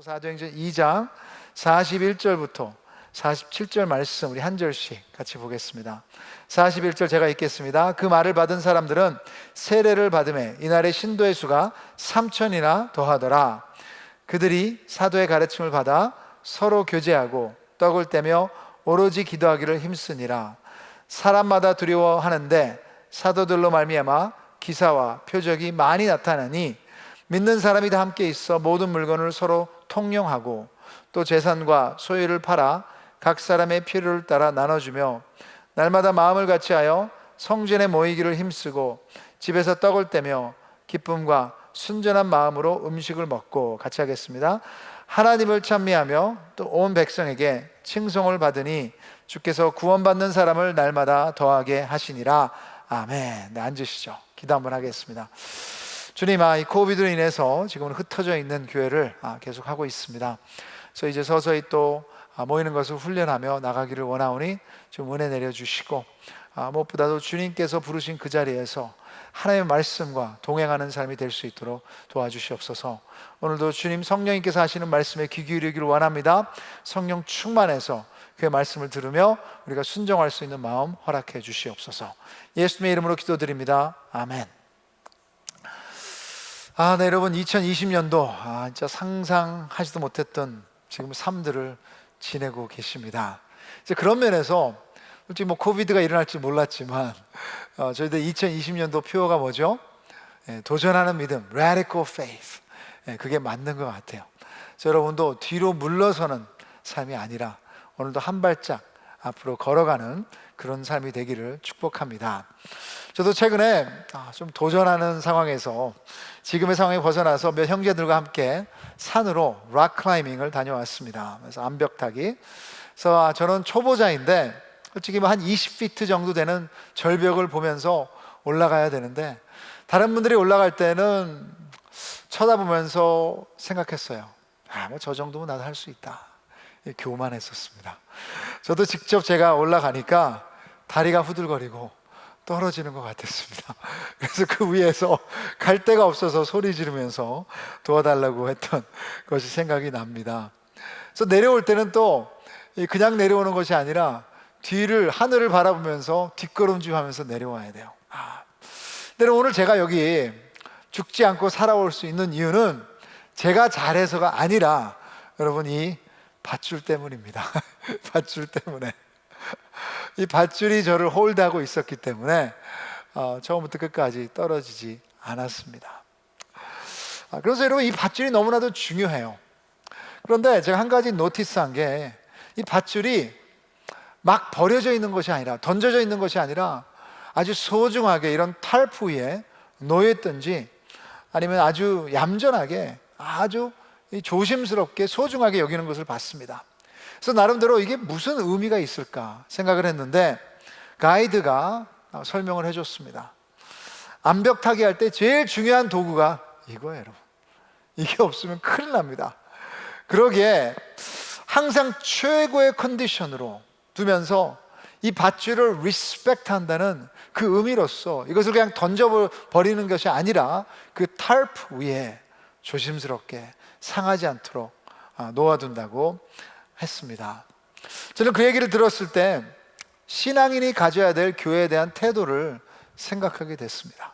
사도행전 2장 41절부터 47절 말씀 우리 한 절씩 같이 보겠습니다. 41절 제가 읽겠습니다. 그 말을 받은 사람들은 세례를 받음에 이날의 신도의 수가 3,000이나 더하더라. 그들이 사도의 가르침을 받아 서로 교제하고 떡을 떼며 오로지 기도하기를 힘쓰니라. 사람마다 두려워하는데 사도들로 말미암아 기사와 표적이 많이 나타나니 믿는 사람이 다 함께 있어 모든 물건을 서로 통용하고 또 재산과 소유를 팔아 각 사람의 필요를 따라 나눠주며 날마다 마음을 같이하여 성전에 모이기를 힘쓰고 집에서 떡을 떼며 기쁨과 순전한 마음으로 음식을 먹고, 같이 하겠습니다. 하나님을 찬미하며 또 온 백성에게 칭송을 받으니 주께서 구원받는 사람을 날마다 더하게 하시니라. 아멘. 네, 앉으시죠. 기도 한번 하겠습니다. 주님, 이 코비드로 인해서 지금은 흩어져 있는 교회를 계속 하고 있습니다. 그래서 이제 서서히 또 모이는 것을 훈련하며 나가기를 원하오니 좀 은혜 내려주시고, 무엇보다도 주님께서 부르신 그 자리에서 하나님의 말씀과 동행하는 삶이 될 수 있도록 도와주시옵소서. 오늘도 주님 성령님께서 하시는 말씀에 귀 기울이기를 원합니다. 성령 충만해서 그의 말씀을 들으며 우리가 순종할 수 있는 마음 허락해 주시옵소서. 예수님의 이름으로 기도드립니다. 아멘. 네, 여러분, 2020년도 진짜 상상하지도 못했던 지금 삶들을 지내고 계십니다. 이제 그런 면에서 솔직히 코비드가 일어날지 몰랐지만 저희들 2020년도 표어가 뭐죠? 도전하는 믿음, radical faith. 그게 맞는 것 같아요. 그래서 여러분도 뒤로 물러서는 삶이 아니라 오늘도 한 발짝 앞으로 걸어가는 그런 삶이 되기를 축복합니다. 저도 최근에 좀 도전하는 상황에서 지금의 상황에 벗어나서 몇 형제들과 함께 산으로 락 클라이밍을 다녀왔습니다. 그래서 암벽타기. 그래서 저는 초보자인데 솔직히 한 20피트 정도 되는 절벽을 보면서 올라가야 되는데 다른 분들이 올라갈 때는 쳐다보면서 생각했어요. 저 정도면 나도 할 수 있다. 교만했었습니다. 저도 직접 제가 올라가니까 다리가 후들거리고 떨어지는 것 같았습니다. 그래서 그 위에서 갈 데가 없어서 소리 지르면서 도와달라고 했던 것이 생각이 납니다. 그래서 내려올 때는 또 그냥 내려오는 것이 아니라 뒤를, 하늘을 바라보면서 뒷걸음질하면서 내려와야 돼요. 근데 오늘 제가 여기 죽지 않고 살아올 수 있는 이유는 제가 잘해서가 아니라 여러분, 이 밧줄 때문입니다. 밧줄 때문에. 이 밧줄이 저를 홀드하고 있었기 때문에 처음부터 끝까지 떨어지지 않았습니다. 그래서 여러분, 이 밧줄이 너무나도 중요해요. 그런데 제가 한 가지 노티스한 게, 이 밧줄이 막 버려져 있는 것이 아니라, 던져져 있는 것이 아니라 아주 소중하게 이런 탈프 위에 놓여있든지 아니면 아주 얌전하게 아주 조심스럽게 소중하게 여기는 것을 봤습니다. 그래서 나름대로 이게 무슨 의미가 있을까 생각을 했는데 가이드가 설명을 해줬습니다. 암벽타기 할 때 제일 중요한 도구가 이거예요, 여러분. 이게 없으면 큰일 납니다. 그러기에 항상 최고의 컨디션으로 두면서 이 밧줄을 리스펙트 한다는 그 의미로서 이것을 그냥 던져버리는 것이 아니라 그 tarp 위에 조심스럽게 상하지 않도록 놓아둔다고 했습니다. 저는 그 얘기를 들었을 때 신앙인이 가져야 될 교회에 대한 태도를 생각하게 됐습니다.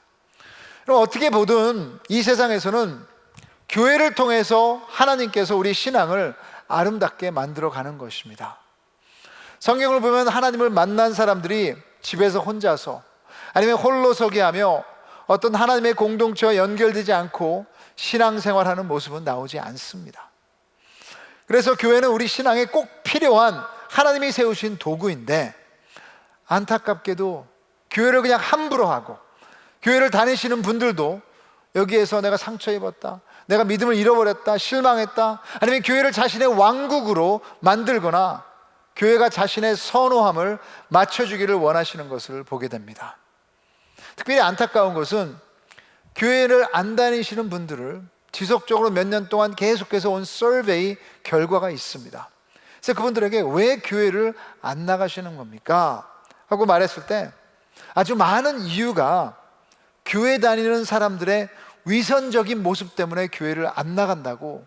그럼 어떻게 보든 이 세상에서는 교회를 통해서 하나님께서 우리 신앙을 아름답게 만들어가는 것입니다. 성경을 보면 하나님을 만난 사람들이 집에서 혼자서 아니면 홀로서기 하며 어떤 하나님의 공동체와 연결되지 않고 신앙생활하는 모습은 나오지 않습니다. 그래서 교회는 우리 신앙에 꼭 필요한 하나님이 세우신 도구인데, 안타깝게도 교회를 그냥 함부로 하고 교회를 다니시는 분들도 여기에서 내가 상처 입었다, 내가 믿음을 잃어버렸다, 실망했다, 아니면 교회를 자신의 왕국으로 만들거나 교회가 자신의 선호함을 맞춰주기를 원하시는 것을 보게 됩니다. 특별히 안타까운 것은 교회를 안 다니시는 분들을 지속적으로 몇 년 동안 계속해서 온 서베이 결과가 있습니다. 그래서 그분들에게 왜 교회를 안 나가시는 겁니까? 하고 말했을 때 아주 많은 이유가 교회 다니는 사람들의 위선적인 모습 때문에 교회를 안 나간다고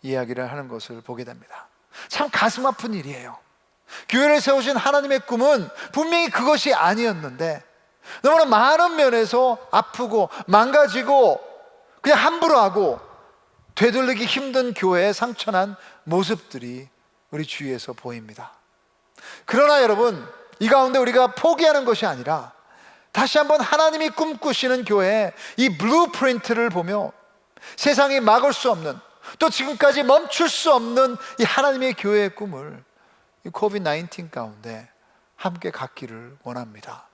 이야기를 하는 것을 보게 됩니다. 참 가슴 아픈 일이에요. 교회를 세우신 하나님의 꿈은 분명히 그것이 아니었는데 너무나 많은 면에서 아프고 망가지고 그냥 함부로 하고 되돌리기 힘든 교회의 상처난 모습들이 우리 주위에서 보입니다. 그러나 여러분, 이 가운데 우리가 포기하는 것이 아니라 다시 한번 하나님이 꿈꾸시는 교회의 이 블루프린트를 보며 세상이 막을 수 없는, 또 지금까지 멈출 수 없는 이 하나님의 교회의 꿈을 이 코비드-19 가운데 함께 갖기를 원합니다.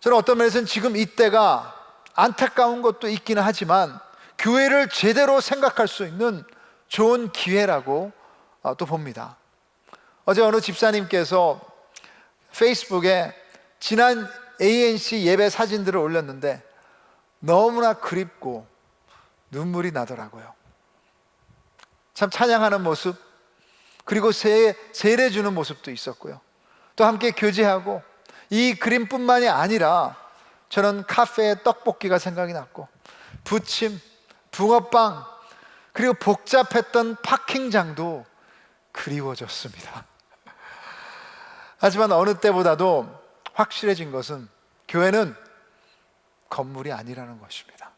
저는 어떤 면에서는 지금 이때가 안타까운 것도 있기는 하지만 교회를 제대로 생각할 수 있는 좋은 기회라고 또 봅니다. 어제 어느 집사님께서 페이스북에 지난 ANC 예배 사진들을 올렸는데 너무나 그립고 눈물이 나더라고요. 참 찬양하는 모습, 그리고 세례 주는 모습도 있었고요. 또 함께 교제하고, 이 그림뿐만이 아니라 저는 카페에 떡볶이가 생각이 났고, 부침, 붕어빵, 그리고 복잡했던 파킹장도 그리워졌습니다. 하지만 어느 때보다도 확실해진 것은 교회는 건물이 아니라는 것입니다.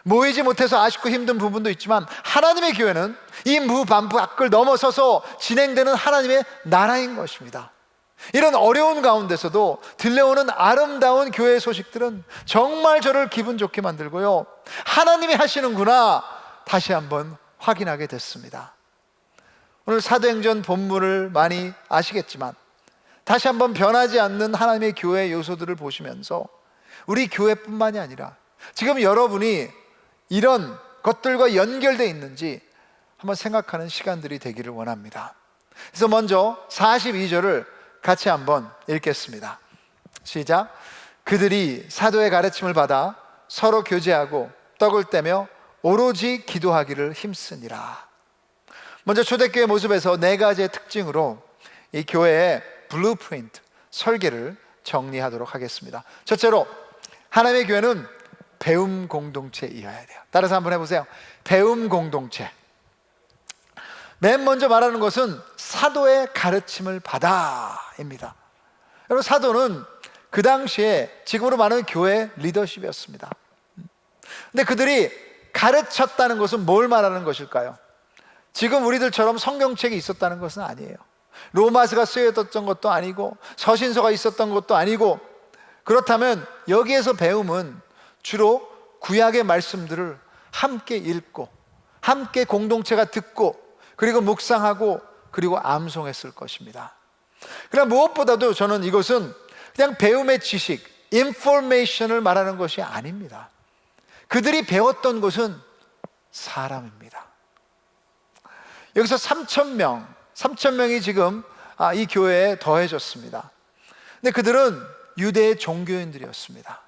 모이지 못해서 아쉽고 힘든 부분도 있지만 하나님의 교회는 이 무반복을 넘어서서 진행되는 하나님의 나라인 것입니다. 이런 어려운 가운데서도 들려오는 아름다운 교회의 소식들은 정말 저를 기분 좋게 만들고요, 하나님이 하시는구나 다시 한번 확인하게 됐습니다. 오늘 사도행전 본문을 많이 아시겠지만 다시 한번 변하지 않는 하나님의 교회의 요소들을 보시면서 우리 교회뿐만이 아니라 지금 여러분이 이런 것들과 연결되어 있는지 한번 생각하는 시간들이 되기를 원합니다. 그래서 먼저 42절을 같이 한번 읽겠습니다. 시작. 그들이 사도의 가르침을 받아 서로 교제하고 떡을 떼며 오로지 기도하기를 힘쓰니라. 먼저 초대교회 모습에서 네 가지의 특징으로 이 교회의 블루프린트, 설계를 정리하도록 하겠습니다. 첫째로, 하나님의 교회는 배움 공동체이어야 돼요. 따라서 한번 해보세요. 배움 공동체. 맨 먼저 말하는 것은 사도의 가르침을 받아입니다. 여러분, 사도는 그 당시에 지금으로 말하는 교회 리더십이었습니다. 근데 그들이 가르쳤다는 것은 뭘 말하는 것일까요? 지금 우리들처럼 성경책이 있었다는 것은 아니에요. 로마서가 쓰여졌던 것도 아니고 서신서가 있었던 것도 아니고, 그렇다면 여기에서 배움은 주로 구약의 말씀들을 함께 읽고 함께 공동체가 듣고 그리고 묵상하고 그리고 암송했을 것입니다. 그러나 무엇보다도 저는 이것은 그냥 배움의 지식, 인포메이션을 말하는 것이 아닙니다. 그들이 배웠던 것은 사람입니다. 여기서 3,000명이 지금 이 교회에 더해졌습니다. 근데 그들은 유대의 종교인들이었습니다.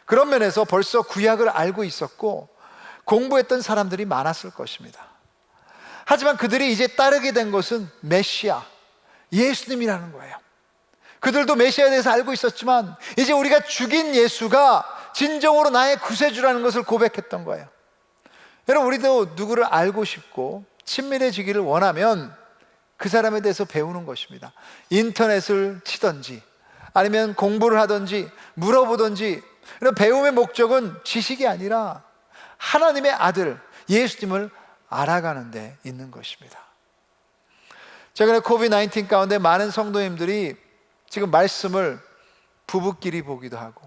그런 면에서 벌써 구약을 알고 있었고 공부했던 사람들이 많았을 것입니다. 하지만 그들이 이제 따르게 된 것은 메시아, 예수님이라는 거예요. 그들도 메시아에 대해서 알고 있었지만 이제 우리가 죽인 예수가 진정으로 나의 구세주라는 것을 고백했던 거예요. 여러분, 우리도 누구를 알고 싶고 친밀해지기를 원하면 그 사람에 대해서 배우는 것입니다. 인터넷을 치든지 아니면 공부를 하든지 물어보든지. 배움의 목적은 지식이 아니라 하나님의 아들 예수님을 알아가는 데 있는 것입니다. 최근에 코비드-19 가운데 많은 성도님들이 지금 말씀을 부부끼리 보기도 하고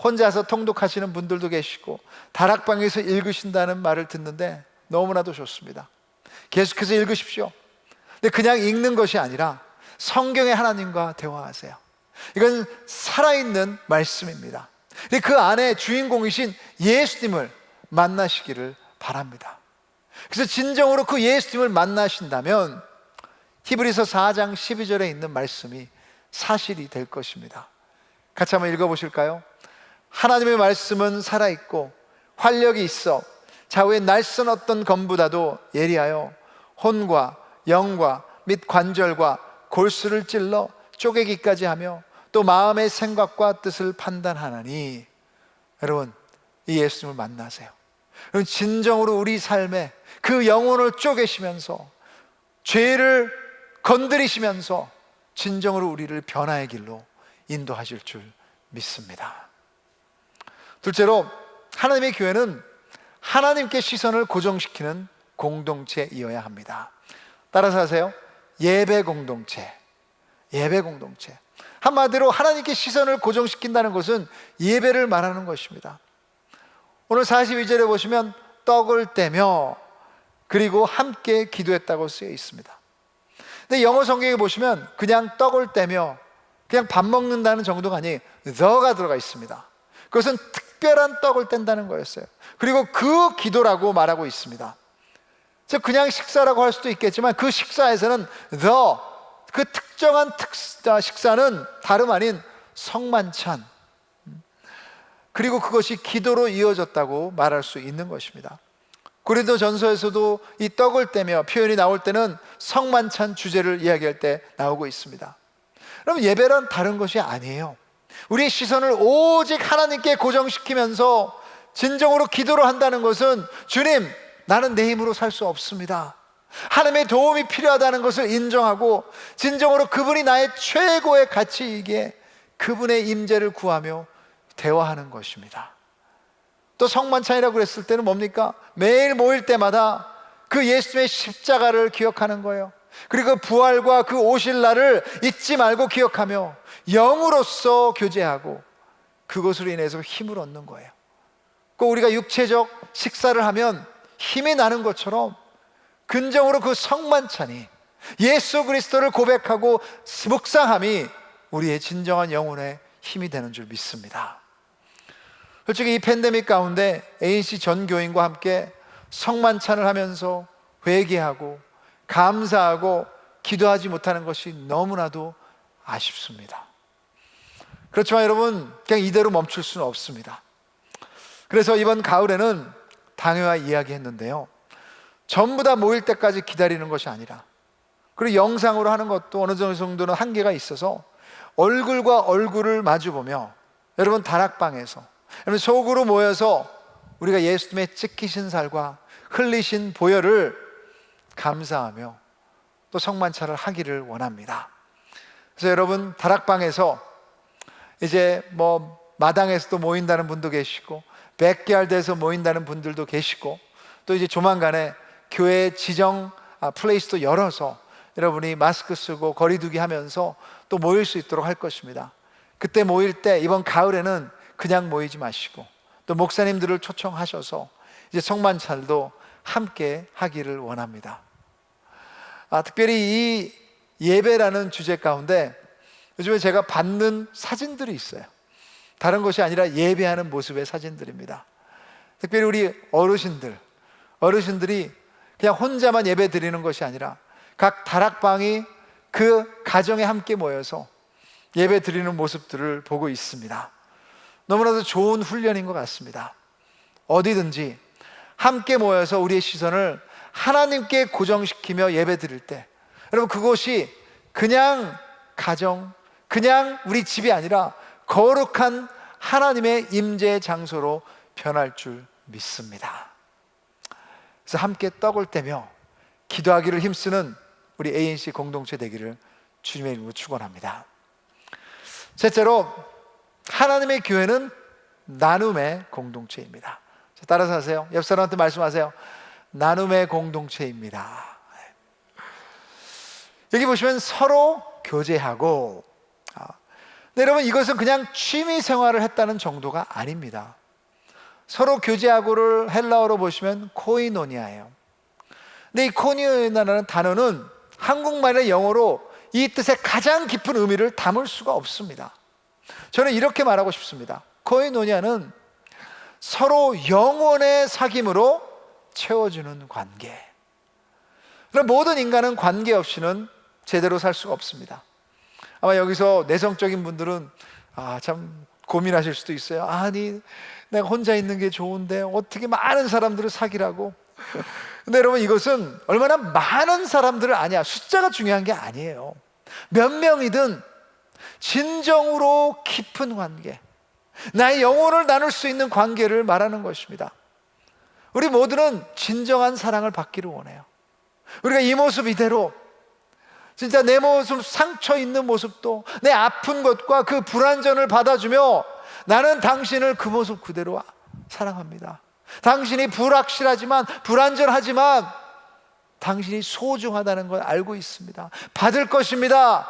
혼자서 통독하시는 분들도 계시고 다락방에서 읽으신다는 말을 듣는데 너무나도 좋습니다. 계속해서 읽으십시오. 근데 그냥 읽는 것이 아니라 성경의 하나님과 대화하세요. 이건 살아있는 말씀입니다. 그 안에 주인공이신 예수님을 만나시기를 바랍니다. 그래서 진정으로 그 예수님을 만나신다면 히브리서 4장 12절에 있는 말씀이 사실이 될 것입니다. 같이 한번 읽어보실까요? 하나님의 말씀은 살아있고 활력이 있어 좌우의 날선 어떤 검보다도 예리하여 혼과 영과 및 관절과 골수를 찔러 쪼개기까지 하며 또 마음의 생각과 뜻을 판단하나니. 여러분, 이 예수님을 만나세요. 진정으로 우리 삶에 그 영혼을 쪼개시면서 죄를 건드리시면서 진정으로 우리를 변화의 길로 인도하실 줄 믿습니다. 둘째로, 하나님의 교회는 하나님께 시선을 고정시키는 공동체이어야 합니다. 따라서 하세요. 예배 공동체. 예배 공동체. 한마디로 하나님께 시선을 고정시킨다는 것은 예배를 말하는 것입니다. 오늘 42절에 보시면 떡을 떼며 그리고 함께 기도했다고 쓰여 있습니다. 근데 영어 성경에 보시면 그냥 떡을 떼며 그냥 밥 먹는다는 정도가 아니 the가 들어가 있습니다. 그것은 특별한 떡을 뗀다는 거였어요. 그리고 그 기도라고 말하고 있습니다. 즉 그냥 식사라고 할 수도 있겠지만 그 식사에서는 그 특정한 식사는 다름 아닌 성만찬, 그리고 그것이 기도로 이어졌다고 말할 수 있는 것입니다. 고린도전서에서도 이 떡을 떼며 표현이 나올 때는 성만찬 주제를 이야기할 때 나오고 있습니다. 그럼 예배란 다른 것이 아니에요. 우리의 시선을 오직 하나님께 고정시키면서 진정으로 기도를 한다는 것은, 주님, 나는 내 힘으로 살 수 없습니다, 하나님의 도움이 필요하다는 것을 인정하고 진정으로 그분이 나의 최고의 가치이기에 그분의 임재를 구하며 대화하는 것입니다. 또 성만찬이라고 그랬을 때는 뭡니까? 매일 모일 때마다 그 예수님의 십자가를 기억하는 거예요. 그리고 부활과 그 오실 날을 잊지 말고 기억하며 영으로서 교제하고 그것으로 인해서 힘을 얻는 거예요. 꼭 우리가 육체적 식사를 하면 힘이 나는 것처럼 근정으로 그 성만찬이, 예수 그리스도를 고백하고 묵상함이 우리의 진정한 영혼의 힘이 되는 줄 믿습니다. 솔직히 이 팬데믹 가운데 ANC 전 교인과 함께 성만찬을 하면서 회개하고 감사하고 기도하지 못하는 것이 너무나도 아쉽습니다. 그렇지만 여러분, 그냥 이대로 멈출 수는 없습니다. 그래서 이번 가을에는 당회와 이야기했는데요, 전부 다 모일 때까지 기다리는 것이 아니라, 그리고 영상으로 하는 것도 어느 정도는 한계가 있어서 얼굴과 얼굴을 마주보며 여러분 다락방에서 여러분 속으로 모여서 우리가 예수님의 찢기신 살과 흘리신 보혈을 감사하며 또 성만찬을 하기를 원합니다. 그래서 여러분 다락방에서 이제 마당에서도 모인다는 분도 계시고 백야드에서 모인다는 분들도 계시고, 또 이제 조만간에 교회 지정 플레이스도 열어서 여러분이 마스크 쓰고 거리두기 하면서 또 모일 수 있도록 할 것입니다. 그때 모일 때 이번 가을에는 그냥 모이지 마시고 또 목사님들을 초청하셔서 이제 성만찬도 함께 하기를 원합니다. 특별히 이 예배라는 주제 가운데 요즘에 제가 받는 사진들이 있어요. 다른 것이 아니라 예배하는 모습의 사진들입니다. 특별히 우리 어르신들이 그냥 혼자만 예배 드리는 것이 아니라 각 다락방이 그 가정에 함께 모여서 예배 드리는 모습들을 보고 있습니다. 너무나도 좋은 훈련인 것 같습니다. 어디든지 함께 모여서 우리의 시선을 하나님께 고정시키며 예배 드릴 때, 여러분 그것이 그냥 가정, 그냥 우리 집이 아니라 거룩한 하나님의 임재 장소로 변할 줄 믿습니다. 그래서 함께 떡을 떼며 기도하기를 힘쓰는 우리 ANC 공동체 되기를 주님의 이름으로 축원합니다. 셋째로, 하나님의 교회는 나눔의 공동체입니다. 따라서 하세요. 옆 사람한테 말씀하세요. 나눔의 공동체입니다. 여기 보시면 서로 교제하고, 여러분 이것은 그냥 취미 생활을 했다는 정도가 아닙니다. 서로 교제하고를 헬라어로 보시면 코이노니아예요. 근데 이 코이노니아라는 단어는 한국말의 영어로 이 뜻의 가장 깊은 의미를 담을 수가 없습니다. 저는 이렇게 말하고 싶습니다. 코이노니아는 서로 영혼의 사귐으로 채워주는 관계. 그럼 모든 인간은 관계 없이는 제대로 살 수가 없습니다. 아마 여기서 내성적인 분들은 참 고민하실 수도 있어요. 아니 내가 혼자 있는 게 좋은데 어떻게 많은 사람들을 사귀라고. 근데 여러분 이것은 얼마나 많은 사람들을 아냐, 숫자가 중요한 게 아니에요. 몇 명이든 진정으로 깊은 관계, 나의 영혼을 나눌 수 있는 관계를 말하는 것입니다. 우리 모두는 진정한 사랑을 받기를 원해요. 우리가 이 모습 이대로, 진짜 내 모습, 상처 있는 모습도, 내 아픈 것과 그 불완전을 받아주며 나는 당신을 그 모습 그대로 사랑합니다. 당신이 불확실하지만, 불완전하지만 당신이 소중하다는 걸 알고 있습니다. 받을 것입니다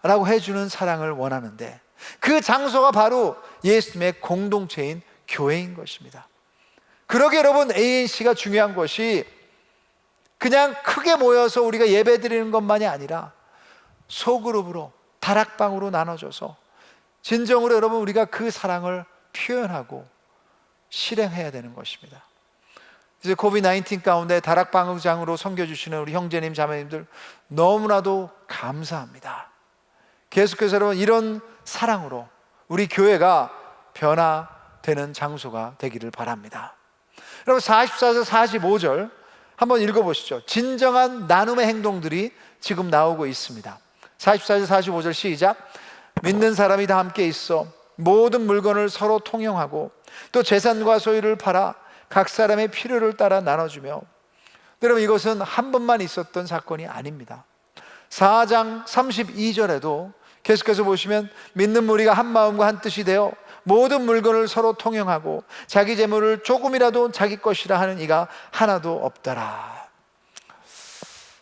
라고 해주는 사랑을 원하는데, 그 장소가 바로 예수님의 공동체인 교회인 것입니다. 그러게 여러분, ANC가 중요한 것이 그냥 크게 모여서 우리가 예배 드리는 것만이 아니라 소그룹으로, 다락방으로 나눠져서 진정으로 여러분, 우리가 그 사랑을 표현하고 실행해야 되는 것입니다. 이제 코비드-19 가운데 다락방장으로 섬겨주시는 우리 형제님, 자매님들 너무나도 감사합니다. 계속해서 여러분, 이런 사랑으로 우리 교회가 변화되는 장소가 되기를 바랍니다. 여러분, 44절 45절 한번 읽어보시죠. 진정한 나눔의 행동들이 지금 나오고 있습니다. 44절 45절 시작. 믿는 사람이 다 함께 있어 모든 물건을 서로 통용하고 또 재산과 소유를 팔아 각 사람의 필요를 따라 나눠주며. 여러분, 이것은 한 번만 있었던 사건이 아닙니다. 4장 32절에도 계속해서 보시면 믿는 무리가 한 마음과 한 뜻이 되어 모든 물건을 서로 통용하고 자기 재물을 조금이라도 자기 것이라 하는 이가 하나도 없더라.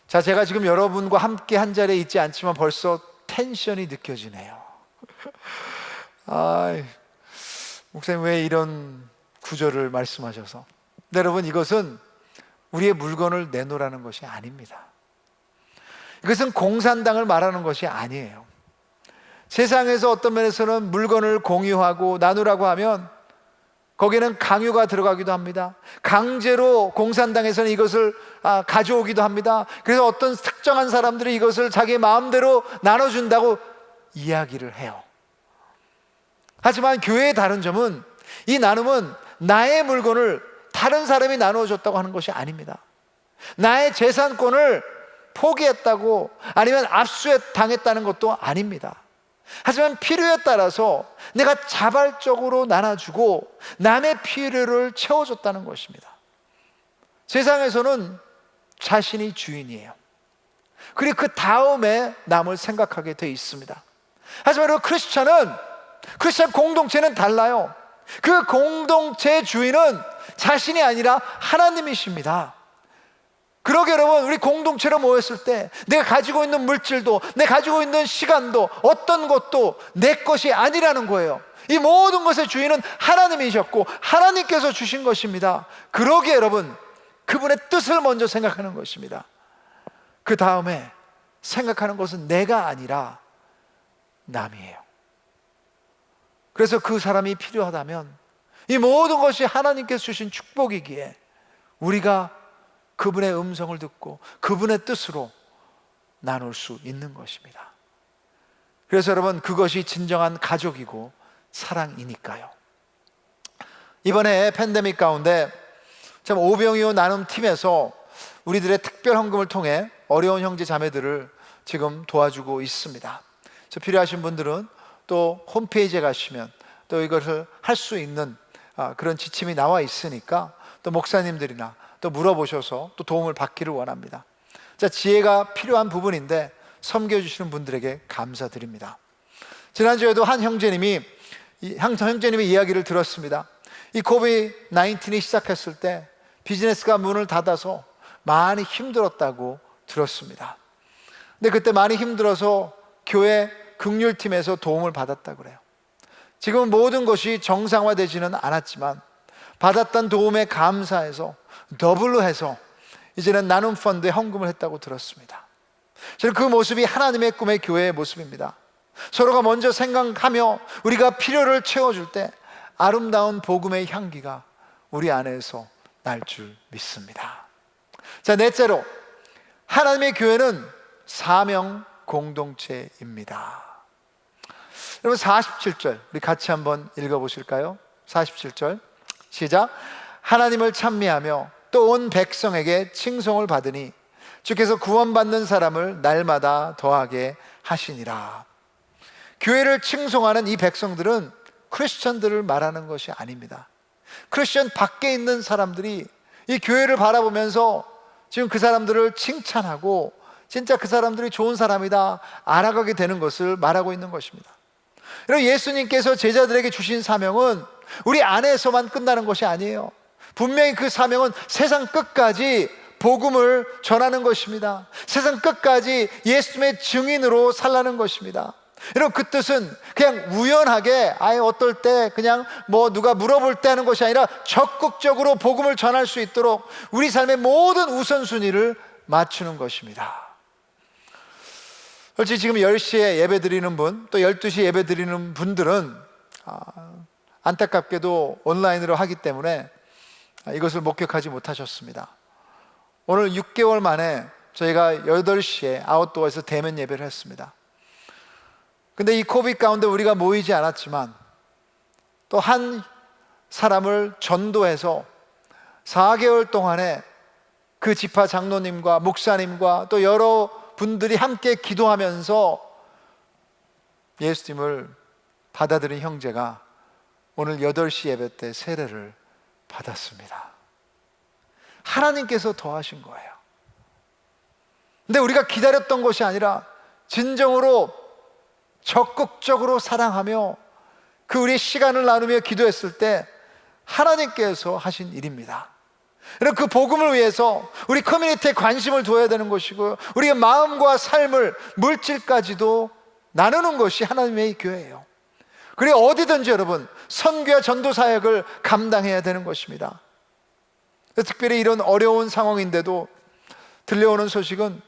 자, 제가 지금 여러분과 함께 한 자리에 있지 않지만 벌써 텐션이 느껴지네요. 목사님 왜 이런 구절을 말씀하셔서. 네, 여러분, 이것은 우리의 물건을 내놓으라는 것이 아닙니다. 이것은 공산당을 말하는 것이 아니에요. 세상에서 어떤 면에서는 물건을 공유하고 나누라고 하면 거기에는 강요가 들어가기도 합니다. 강제로 공산당에서는 이것을 가져오기도 합니다. 그래서 어떤 특정한 사람들이 이것을 자기 마음대로 나눠준다고 이야기를 해요. 하지만 교회의 다른 점은, 이 나눔은 나의 물건을 다른 사람이 나누어줬다고 하는 것이 아닙니다. 나의 재산권을 포기했다고, 아니면 압수당했다는 것도 아닙니다. 하지만 필요에 따라서 내가 자발적으로 나눠주고 남의 필요를 채워줬다는 것입니다. 세상에서는 자신이 주인이에요. 그리고 그 다음에 남을 생각하게 돼 있습니다. 하지만 크리스찬 공동체는 달라요. 그 공동체의 주인은 자신이 아니라 하나님이십니다. 그러게 여러분, 우리 공동체로 모였을 때 내가 가지고 있는 물질도, 내가 가지고 있는 시간도, 어떤 것도 내 것이 아니라는 거예요. 이 모든 것의 주인은 하나님이셨고 하나님께서 주신 것입니다. 그러게 여러분, 그분의 뜻을 먼저 생각하는 것입니다. 그 다음에 생각하는 것은 내가 아니라 남이에요. 그래서 그 사람이 필요하다면 이 모든 것이 하나님께서 주신 축복이기에 우리가 그분의 음성을 듣고 그분의 뜻으로 나눌 수 있는 것입니다. 그래서 여러분, 그것이 진정한 가족이고 사랑이니까요. 이번에 팬데믹 가운데 참 오병이어 나눔팀에서 우리들의 특별 헌금을 통해 어려운 형제 자매들을 지금 도와주고 있습니다. 필요하신 분들은 또 홈페이지에 가시면 또 이것을 할 수 있는 그런 지침이 나와 있으니까 또 목사님들이나 또 물어보셔서 또 도움을 받기를 원합니다. 자, 지혜가 필요한 부분인데 섬겨주시는 분들에게 감사드립니다. 지난주에도 한 형제님이 이야기를 들었습니다. 이 코비드-19이 시작했을 때 비즈니스가 문을 닫아서 많이 힘들었다고 들었습니다. 근데 그때 많이 힘들어서 교회 긍휼팀에서 도움을 받았다고 그래요. 지금 모든 것이 정상화되지는 않았지만 받았던 도움에 감사해서 더블로 해서 이제는 나눔 펀드에 헌금을 했다고 들었습니다. 저는 그 모습이 하나님의 꿈의 교회의 모습입니다. 서로가 먼저 생각하며 우리가 필요를 채워줄 때 아름다운 복음의 향기가 우리 안에서 날 줄 믿습니다. 자, 넷째로, 하나님의 교회는 사명 공동체입니다. 여러분, 47절 우리 같이 한번 읽어보실까요? 47절 시작. 하나님을 찬미하며 또 온 백성에게 칭송을 받으니 주께서 구원받는 사람을 날마다 더하게 하시니라. 교회를 칭송하는 이 백성들은 크리스천들을 말하는 것이 아닙니다. 크리스천 밖에 있는 사람들이 이 교회를 바라보면서 지금 그 사람들을 칭찬하고 진짜 그 사람들이 좋은 사람이다 알아가게 되는 것을 말하고 있는 것입니다. 여러분, 예수님께서 제자들에게 주신 사명은 우리 안에서만 끝나는 것이 아니에요. 분명히 그 사명은 세상 끝까지 복음을 전하는 것입니다. 세상 끝까지 예수님의 증인으로 살라는 것입니다. 여러분, 그 뜻은 그냥 우연하게 어떨 때 그냥 누가 물어볼 때 하는 것이 아니라 적극적으로 복음을 전할 수 있도록 우리 삶의 모든 우선순위를 맞추는 것입니다. 솔직히 지금 10시에 예배 드리는 분, 또 12시에 예배 드리는 분들은 안타깝게도 온라인으로 하기 때문에 이것을 목격하지 못하셨습니다. 오늘 6개월 만에 저희가 8시에 아웃도어에서 대면 예배를 했습니다. 근데 이 코비드 가운데 우리가 모이지 않았지만 또 한 사람을 전도해서 4개월 동안에 그 지파 장로님과 목사님과 또 여러 분들이 함께 기도하면서 예수님을 받아들인 형제가 오늘 8시 예배 때 세례를 받았습니다. 하나님께서 더하신 거예요. 근데 우리가 기다렸던 것이 아니라 진정으로 적극적으로 사랑하며 그 우리의 시간을 나누며 기도했을 때 하나님께서 하신 일입니다. 그 복음을 위해서 우리 커뮤니티에 관심을 둬야 되는 것이고 우리의 마음과 삶을 물질까지도 나누는 것이 하나님의 교회예요. 그리고 어디든지 여러분 선교와 전도 사역을 감당해야 되는 것입니다. 특별히 이런 어려운 상황인데도 들려오는 소식은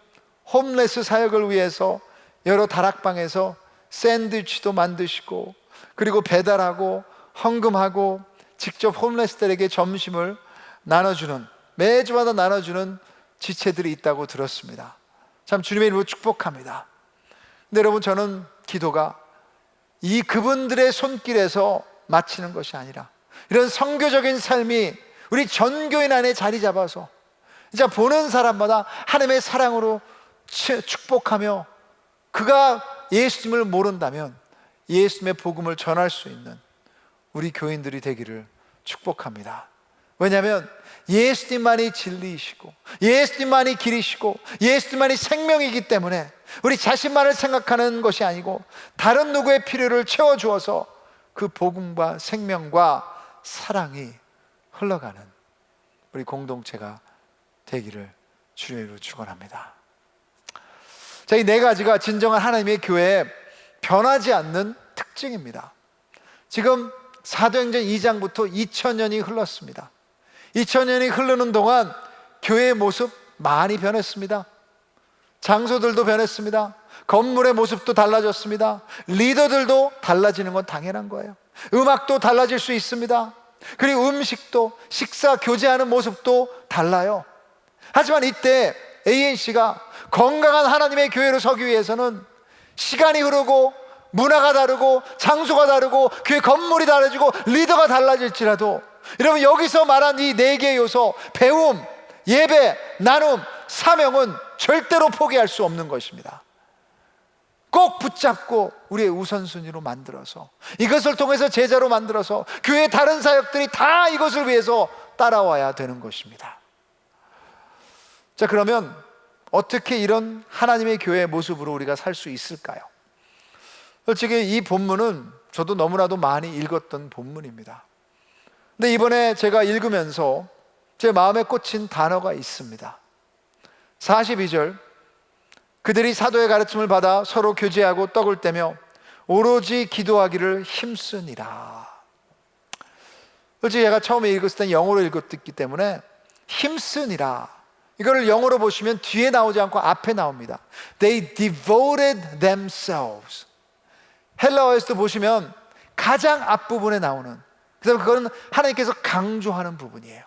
홈레스 사역을 위해서 여러 다락방에서 샌드위치도 만드시고 그리고 배달하고 헌금하고 직접 홈레스들에게 점심을 나눠주는, 매주마다 나눠주는 지체들이 있다고 들었습니다. 참 주님의 이름으로 축복합니다. 근데 여러분, 저는 기도가 이 그분들의 손길에서 마치는 것이 아니라 이런 선교적인 삶이 우리 전교인 안에 자리 잡아서 진짜 보는 사람마다 하나님의 사랑으로 축복하며 그가 예수님을 모른다면 예수님의 복음을 전할 수 있는 우리 교인들이 되기를 축복합니다. 왜냐하면 예수님만이 진리이시고 예수님만이 길이시고 예수님만이 생명이기 때문에 우리 자신만을 생각하는 것이 아니고 다른 누구의 필요를 채워주어서 그 복음과 생명과 사랑이 흘러가는 우리 공동체가 되기를 주의 이름으로 축원합니다. 자, 이 4가지가 진정한 하나님의 교회의 변하지 않는 특징입니다. 지금 사도행전 2장부터 2000년이 흘렀습니다. 2000년이 흐르는 동안 교회의 모습 많이 변했습니다. 장소들도 변했습니다. 건물의 모습도 달라졌습니다. 리더들도 달라지는 건 당연한 거예요. 음악도 달라질 수 있습니다. 그리고 음식도, 식사 교제하는 모습도 달라요. 하지만 이때 ANC가 건강한 하나님의 교회로 서기 위해서는 시간이 흐르고 문화가 다르고 장소가 다르고 교회 건물이 다르고 리더가 달라질지라도 여러분, 여기서 말한 이 4개의 요소, 배움, 예배, 나눔, 사명은 절대로 포기할 수 없는 것입니다. 꼭 붙잡고 우리의 우선순위로 만들어서 이것을 통해서 제자로 만들어서 교회의 다른 사역들이 다 이것을 위해서 따라와야 되는 것입니다. 자, 그러면 어떻게 이런 하나님의 교회의 모습으로 우리가 살 수 있을까요? 솔직히 이 본문은 저도 너무나도 많이 읽었던 본문입니다. 근데 이번에 제가 읽으면서 제 마음에 꽂힌 단어가 있습니다. 42절, 그들이 사도의 가르침을 받아 서로 교제하고 떡을 떼며 오로지 기도하기를 힘쓰니라. 솔직히 제가 처음에 읽었을 땐 영어로 읽었기 때문에 힘쓰니라, 이거를 영어로 보시면 뒤에 나오지 않고 앞에 나옵니다. They devoted themselves. 헬라어에서도 보시면 가장 앞부분에 나오는, 그래서 그거는 하나님께서 강조하는 부분이에요.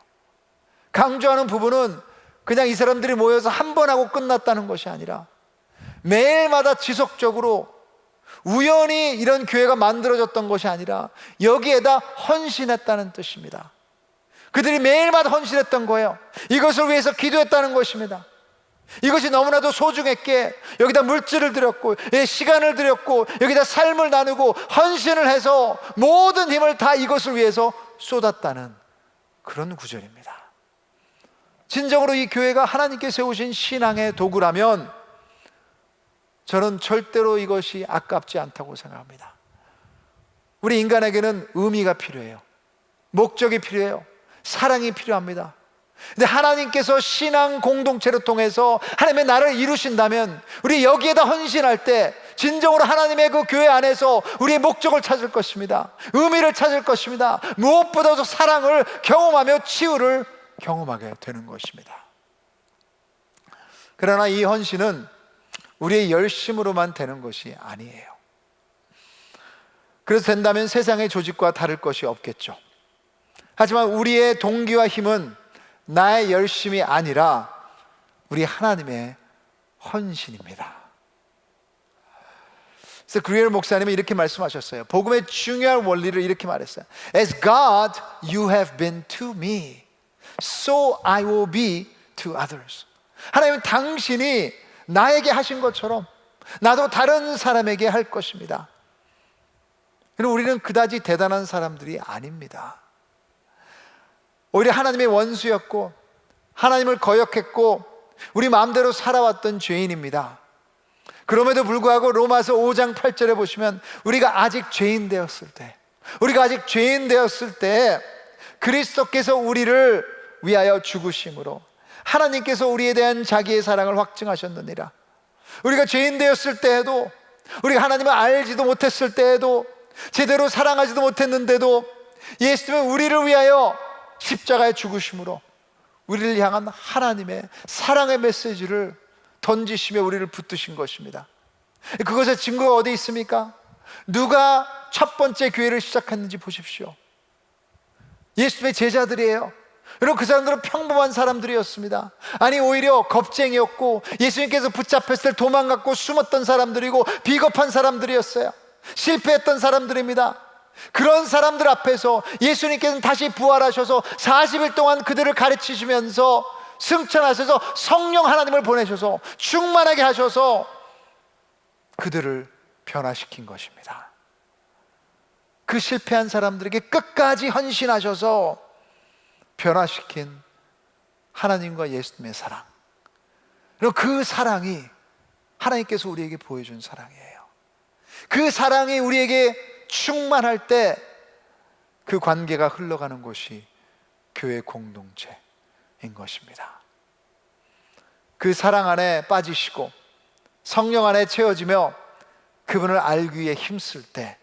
강조하는 부분은 그냥 이 사람들이 모여서 한 번 하고 끝났다는 것이 아니라 매일마다 지속적으로, 우연히 이런 교회가 만들어졌던 것이 아니라 여기에다 헌신했다는 뜻입니다. 그들이 매일마다 헌신했던 거예요. 이것을 위해서 기도했다는 것입니다. 이것이 너무나도 소중했기에 여기다 물질을 드렸고 시간을 드렸고 여기다 삶을 나누고 헌신을 해서 모든 힘을 다 이것을 위해서 쏟았다는 그런 구절입니다. 진정으로 이 교회가 하나님께 세우신 신앙의 도구라면 저는 절대로 이것이 아깝지 않다고 생각합니다. 우리 인간에게는 의미가 필요해요. 목적이 필요해요. 사랑이 필요합니다. 근데 하나님께서 신앙 공동체를 통해서 하나님의 나라를 이루신다면 우리 여기에다 헌신할 때 진정으로 하나님의 그 교회 안에서 우리의 목적을 찾을 것입니다. 의미를 찾을 것입니다. 무엇보다도 사랑을 경험하며 치유를 경험하게 되는 것입니다. 그러나 이 헌신은 우리의 열심으로만 되는 것이 아니에요. 그래서 된다면 세상의 조직과 다를 것이 없겠죠. 하지만 우리의 동기와 힘은 나의 열심이 아니라 우리 하나님의 헌신입니다. 그래서 그리엘 목사님이 이렇게 말씀하셨어요. 복음의 중요한 원리를 이렇게 말했어요. As God you have been to me, so I will be to others. 하나님은 당신이 나에게 하신 것처럼 나도 다른 사람에게 할 것입니다. 그리고 우리는 그다지 대단한 사람들이 아닙니다. 오히려 하나님의 원수였고 하나님을 거역했고 우리 마음대로 살아왔던 죄인입니다. 그럼에도 불구하고 로마서 5장 8절에 보시면 우리가 아직 죄인 되었을 때 그리스도께서 우리를 위하여 죽으심으로 하나님께서 우리에 대한 자기의 사랑을 확증하셨느니라. 우리가 죄인 되었을 때에도, 우리가 하나님을 알지도 못했을 때에도, 제대로 사랑하지도 못했는데도 예수님은 우리를 위하여 십자가에 죽으심으로 우리를 향한 하나님의 사랑의 메시지를 던지시며 우리를 붙드신 것입니다. 그것의 증거가 어디 있습니까? 누가 첫 번째 교회를 시작했는지 보십시오. 예수님의 제자들이에요. 여러분, 그 사람들은 평범한 사람들이었습니다. 아니, 오히려 겁쟁이였고 예수님께서 붙잡혔을 때 도망갔고 숨었던 사람들이고 비겁한 사람들이었어요. 실패했던 사람들입니다. 그런 사람들 앞에서 예수님께서는 다시 부활하셔서 40일 동안 그들을 가르치시면서 승천하셔서 성령 하나님을 보내셔서 충만하게 하셔서 그들을 변화시킨 것입니다. 그 실패한 사람들에게 끝까지 헌신하셔서 변화시킨 하나님과 예수님의 사랑, 그리고 그 사랑이 하나님께서 우리에게 보여준 사랑이에요. 그 사랑이 우리에게 충만할 때 그 관계가 흘러가는 곳이 교회 공동체인 것입니다. 그 사랑 안에 빠지시고 성령 안에 채워지며 그분을 알기 위해 힘쓸 때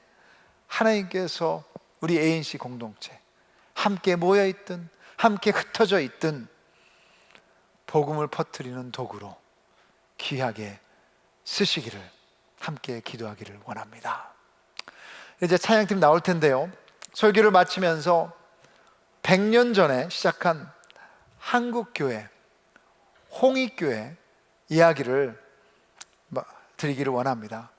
하나님께서 우리 ANC 공동체 함께 모여있든 함께 흩어져 있든 복음을 퍼뜨리는 도구로 귀하게 쓰시기를 함께 기도하기를 원합니다. 이제 찬양팀 나올 텐데요, 설교를 마치면서 100년 전에 시작한 한국교회, 홍익교회 이야기를 드리기를 원합니다.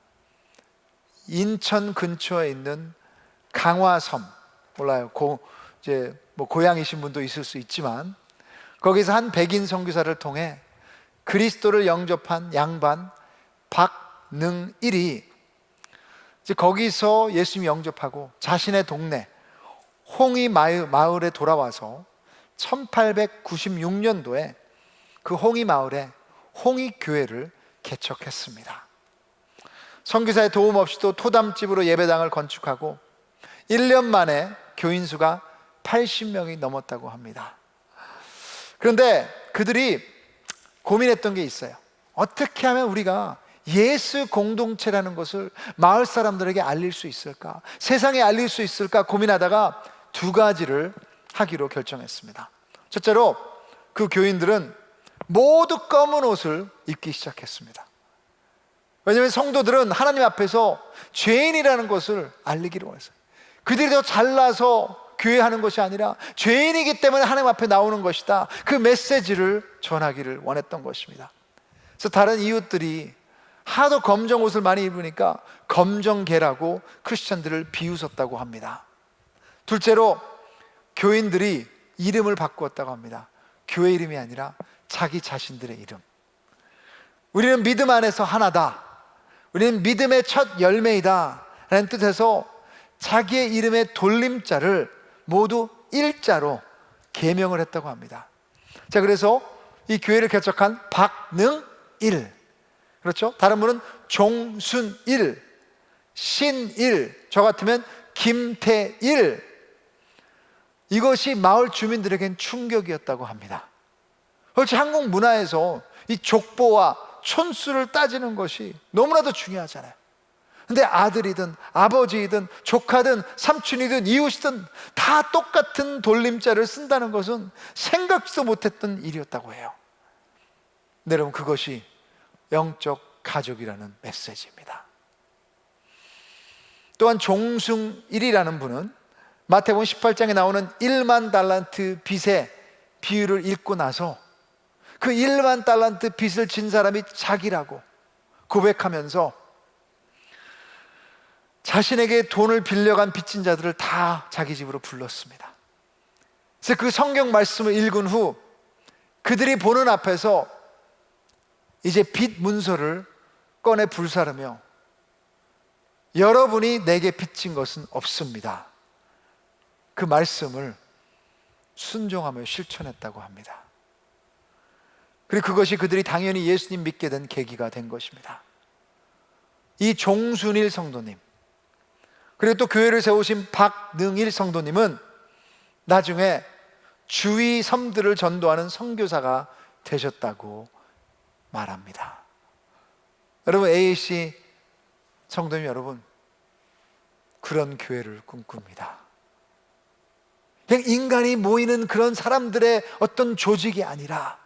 인천 근처에 있는 강화섬, 몰라요, 이제 고향이신 분도 있을 수 있지만 거기서 한 백인 선교사를 통해 그리스도를 영접한 양반 박능일이 이제 거기서 예수님 영접하고 자신의 동네 홍이 마을에 돌아와서 1896년도에 그 홍이 마을에 홍익교회를 개척했습니다. 선교사의 도움 없이도 토담집으로 예배당을 건축하고 1년 만에 교인 수가 80명이 넘었다고 합니다. 그런데 그들이 고민했던 게 있어요. 어떻게 하면 우리가 예수 공동체라는 것을 마을 사람들에게 알릴 수 있을까, 세상에 알릴 수 있을까 고민하다가 두 가지를 하기로 결정했습니다. 첫째로 그 교인들은 모두 검은 옷을 입기 시작했습니다. 왜냐하면 성도들은 하나님 앞에서 죄인이라는 것을 알리기를 원했어요. 그들이 더 잘나서 교회하는 것이 아니라 죄인이기 때문에 하나님 앞에 나오는 것이다, 그 메시지를 전하기를 원했던 것입니다. 그래서 다른 이웃들이 하도 검정 옷을 많이 입으니까 검정개라고 크리스천들을 비웃었다고 합니다. 둘째로 교인들이 이름을 바꾸었다고 합니다. 교회 이름이 아니라 자기 자신들의 이름. 우리는 믿음 안에서 하나다, 우리는 믿음의 첫 열매이다 라는 뜻에서 자기의 이름의 돌림자를 모두 일자로 계명을 했다고 합니다. 자, 그래서 이 교회를 개척한 박능일, 그렇죠? 다른 분은 종순일, 신일, 저 같으면 김태일. 이것이 마을 주민들에겐 충격이었다고 합니다. 그렇지, 한국 문화에서 이 족보와 촌수를 따지는 것이 너무나도 중요하잖아요. 근데 아들이든 아버지이든 조카든 삼촌이든 이웃이든 다 똑같은 돌림자를 쓴다는 것은 생각지도 못했던 일이었다고 해요. 네, 여러분, 그것이 영적 가족이라는 메시지입니다. 또한 종승일이라는 분은 마태복음 18장에 나오는 1만 달란트 빚의 비유를 읽고 나서 그 1만 달란트 빚을 진 사람이 자기라고 고백하면서 자신에게 돈을 빌려간 빚진 자들을 다 자기 집으로 불렀습니다. 그래서 그 성경 말씀을 읽은 후 그들이 보는 앞에서 이제 빚 문서를 꺼내 불사르며 여러분이 내게 빚진 것은 없습니다, 그 말씀을 순종하며 실천했다고 합니다. 그리고 그것이 그들이 당연히 예수님 믿게 된 계기가 된 것입니다. 이 종순일 성도님, 그리고 또 교회를 세우신 박능일 성도님은 나중에 주위 섬들을 전도하는 선교사가 되셨다고 말합니다. 여러분, AAC 성도님 여러분, 그런 교회를 꿈꿉니다. 그냥 인간이 모이는 그런 사람들의 어떤 조직이 아니라,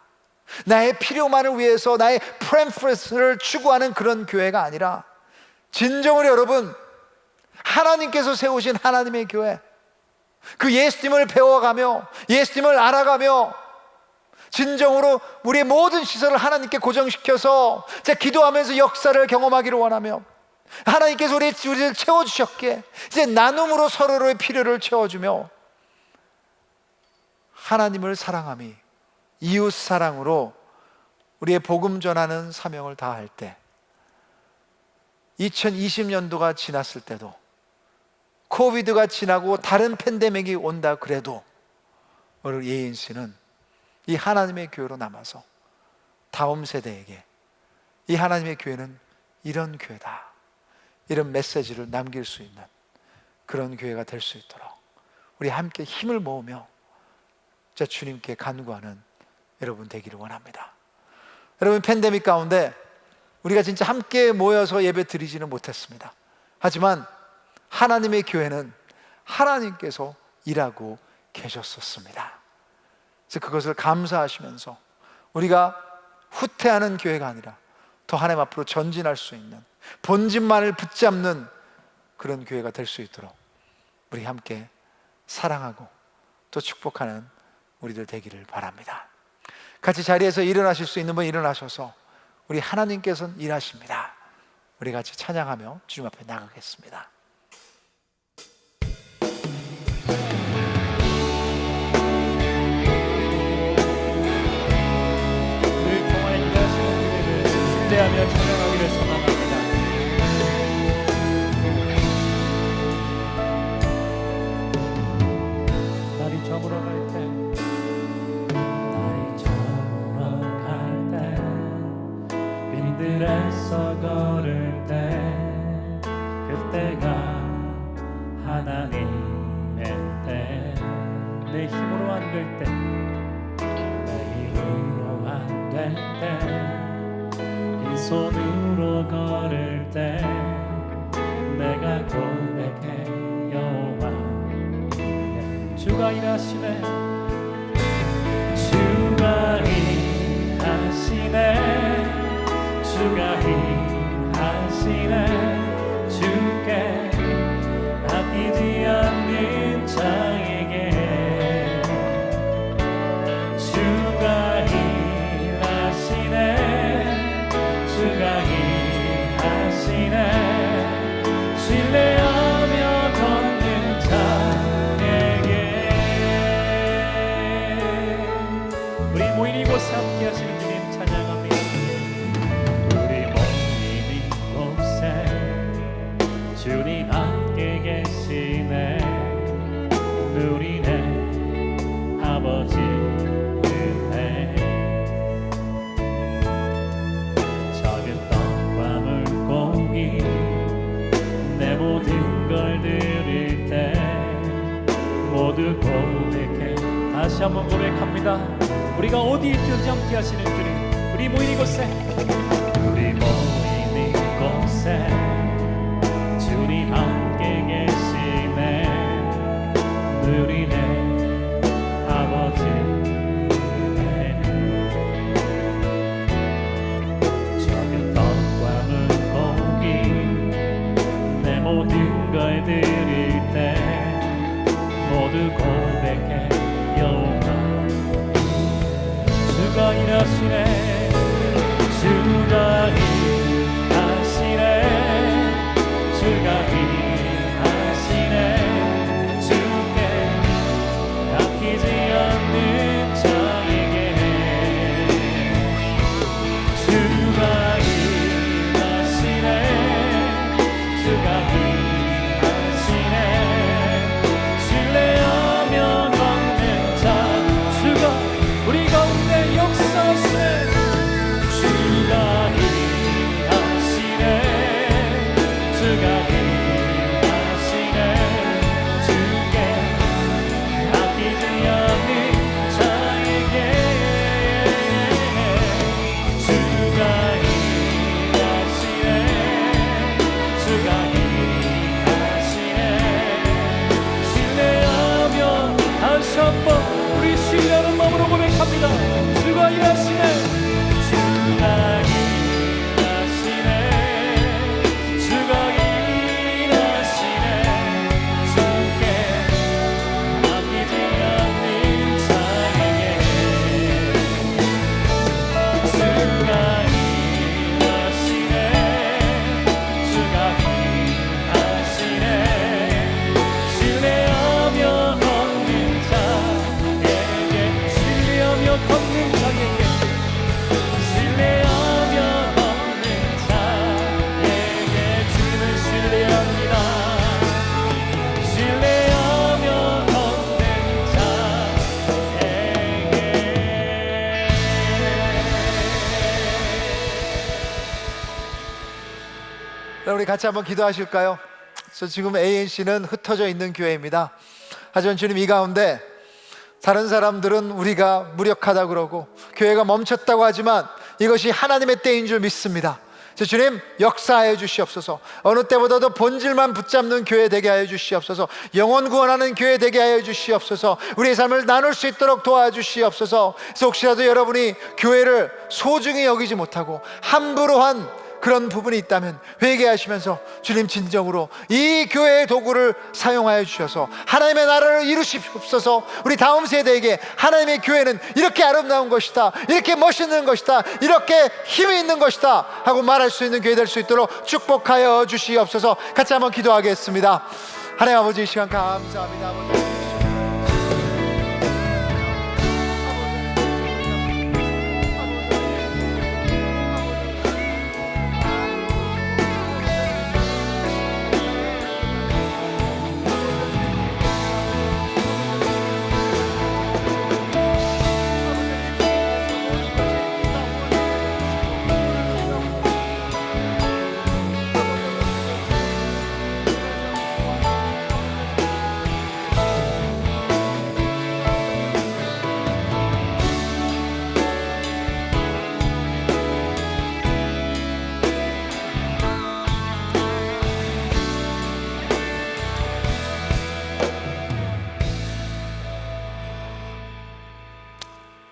나의 필요만을 위해서 나의 프레퍼런스를 추구하는 그런 교회가 아니라, 진정으로 여러분, 하나님께서 세우신 하나님의 교회, 그 예수님을 배워가며 예수님을 알아가며 진정으로 우리의 모든 시설을 하나님께 고정시켜서 제가 기도하면서 역사를 경험하기를 원하며, 하나님께서 우리를 채워주셨기에 이제 나눔으로 서로의 필요를 채워주며 하나님을 사랑함이 이웃 사랑으로 우리의 복음 전하는 사명을 다할 때, 2020년도가 지났을 때도, 코비드가 지나고 다른 팬데믹이 온다 그래도 오늘 예인씨는 이 하나님의 교회로 남아서 다음 세대에게 이 하나님의 교회는 이런 교회다, 이런 메시지를 남길 수 있는 그런 교회가 될 수 있도록 우리 함께 힘을 모으며 주님께 간구하는 여러분 되기를 원합니다. 여러분, 팬데믹 가운데 우리가 진짜 함께 모여서 예배 드리지는 못했습니다. 하지만 하나님의 교회는 하나님께서 일하고 계셨었습니다. 그래서 그것을 감사하시면서 우리가 후퇴하는 교회가 아니라 더 하나님 앞으로 전진할 수 있는, 본질만을 붙잡는 그런 교회가 될 수 있도록 우리 함께 사랑하고 또 축복하는 우리들 되기를 바랍니다. 같이 자리에서 일어나실 수 있는 분 일어나셔서 우리 하나님께서는 일하십니다, 우리 같이 찬양하며 주님 앞에 나가겠습니다. 늘 통하여 일하시는 그들을 신뢰하며 찬양하기를 소망합니다. 날이 저물어 갈 때, 빈들에서 걸을 때, 그때가 하나님의 때, 내 힘으로 안 될 때, 내 힘으로 안 될 때, 빈손으로 걸을 때, 내가 고백해 여호와 이래. 주가 일하시네, 주가 일하시네, 주가 일하시네, 주께 아끼지 않는 자에게 주가 일하시네, 주가 일하시네, 신뢰하며 걷는 자에게. 우리 모인 이곳에 함께 하시는 주님 찬양합니다. 주님 함께 계시네, 누리네 아버지 은혜. 한번 고백합니다. 우리가 어디 있든지 함께 하시는 주님, 우리 모인 이곳에, 우리 모인 이곳에 주님 함께 계시네. 누리네 아버지 은혜. 적은 떡과 물고기 내 모든 걸 드릴 때 모두 고백해 여호와. 주가 일하시네, 주가 일하시네, 주가 일하시네. 주께 아끼지 않는 자에게 주가 일하시네, 주가 일하시네. 신뢰하며 걷는 자, 주가 우리 가운데 역사하시네. 주가 일하시네, 주가 일하시네. 주께 아끼지 않는 자에게 주가 일하시네, 주가 일하시네. 신뢰하며 다시 한번 우리 신뢰하는 마음으로 고백합니다. 주가 일하시네, 주가 일하시네, 주가 일하시네. 주께 아끼지 않는 자에게 주가 일하시네, 주가 일하시네. 신뢰하며 걷는 자에게, 신뢰하며 걷는 자에게, 신뢰하며 걷는 자에게 주님을 신뢰합니다. 신뢰하며 걷는 자에게. 우리 같이 한번 기도하실까요? 저 지금 ANC는 흩어져 있는 교회입니다. 하지만 주님, 이 가운데 다른 사람들은 우리가 무력하다 그러고 교회가 멈췄다고 하지만 이것이 하나님의 때인 줄 믿습니다. 주님, 역사하여 주시옵소서. 어느 때보다도 본질만 붙잡는 교회 되게 하여 주시옵소서. 영혼 구원하는 교회 되게 하여 주시옵소서. 우리의 삶을 나눌 수 있도록 도와주시옵소서. 그래서 혹시라도 여러분이 교회를 소중히 여기지 못하고 함부로 한 그런 부분이 있다면 회개하시면서 주님, 진정으로 이 교회의 도구를 사용하여 주셔서 하나님의 나라를 이루시옵소서. 우리 다음 세대에게 하나님의 교회는 이렇게 아름다운 것이다, 이렇게 멋있는 것이다, 이렇게 힘이 있는 것이다 하고 말할 수 있는 교회 될 수 있도록 축복하여 주시옵소서. 같이 한번 기도하겠습니다. 하나님 아버지, 이 시간 감사합니다. 아버지.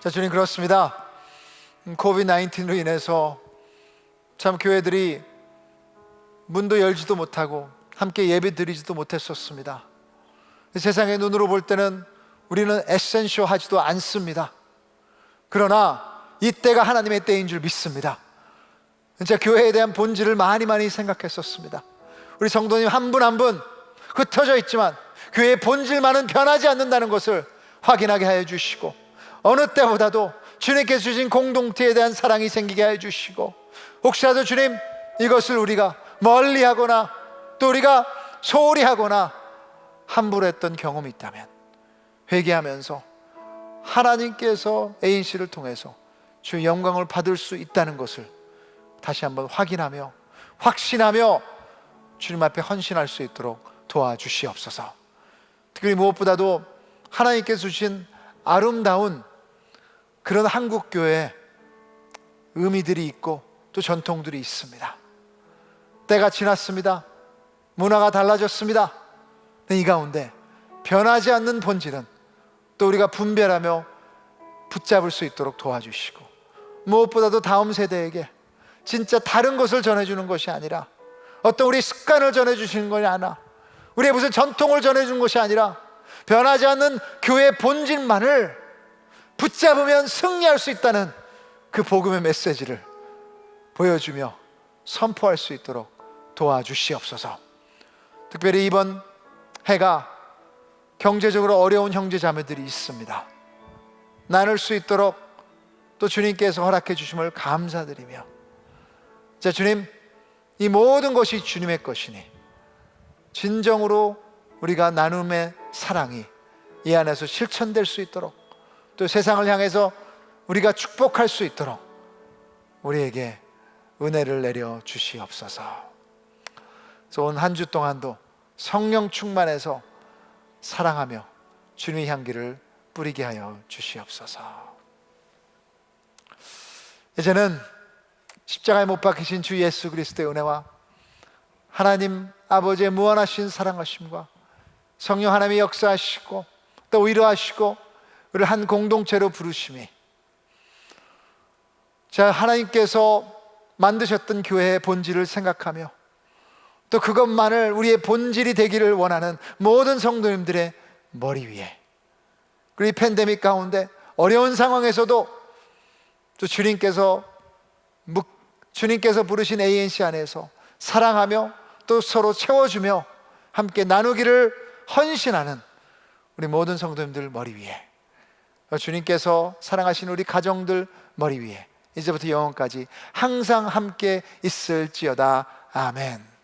자, 주님, 그렇습니다. 코비드-19로 인해서 참 교회들이 문도 열지도 못하고 함께 예배 드리지도 못했었습니다. 세상의 눈으로 볼 때는 우리는 에센쇼하지도 않습니다. 그러나 이때가 하나님의 때인 줄 믿습니다. 진짜 교회에 대한 본질을 많이 생각했었습니다. 우리 성도님 한 분 한 분 흩어져 있지만 교회의 본질만은 변하지 않는다는 것을 확인하게 하여 주시고, 어느 때보다도 주님께서 주신 공동체에 대한 사랑이 생기게 해 주시고, 혹시라도 주님, 이것을 우리가 멀리하거나 또 우리가 소홀히 하거나 함부로 했던 경험이 있다면 회개하면서 하나님께서 ANC를 통해서 주의 영광을 받을 수 있다는 것을 다시 한번 확인하며 확신하며 주님 앞에 헌신할 수 있도록 도와주시옵소서. 특별히 무엇보다도 하나님께서 주신 아름다운 그런 한국교회 의미들이 있고 또 전통들이 있습니다. 때가 지났습니다. 문화가 달라졌습니다. 이 가운데 변하지 않는 본질은 또 우리가 분별하며 붙잡을 수 있도록 도와주시고, 무엇보다도 다음 세대에게 진짜 다른 것을 전해주는 것이 아니라, 어떤 우리 습관을 전해주시는 것이 아니라, 우리의 무슨 전통을 전해주는 것이 아니라, 변하지 않는 교회의 본질만을 붙잡으면 승리할 수 있다는 그 복음의 메시지를 보여주며 선포할 수 있도록 도와주시옵소서. 특별히 이번 해가 경제적으로 어려운 형제자매들이 있습니다. 나눌 수 있도록 또 주님께서 허락해 주심을 감사드리며, 자, 주님, 이 모든 것이 주님의 것이니 진정으로 우리가 나눔의 사랑이 이 안에서 실천될 수 있도록, 또 세상을 향해서 우리가 축복할 수 있도록 우리에게 은혜를 내려 주시옵소서. 그래서 온 한 주 동안도 성령 충만해서 사랑하며 주님의 향기를 뿌리게 하여 주시옵소서. 이제는 십자가에 못 박히신 주 예수 그리스도의 은혜와 하나님 아버지의 무한하신 사랑하심과 성령 하나님의 역사하시고 또 위로하시고 우리를 한 공동체로 부르심이, 자, 하나님께서 만드셨던 교회의 본질을 생각하며 또 그것만을 우리의 본질이 되기를 원하는 모든 성도님들의 머리 위에, 그리고 이 팬데믹 가운데 어려운 상황에서도 또 주님께서 부르신 ANC 안에서 사랑하며 또 서로 채워주며 함께 나누기를 헌신하는 우리 모든 성도님들 머리 위에, 주님께서 사랑하시는 우리 가정들 머리 위에 이제부터 영원까지 항상 함께 있을지어다. 아멘.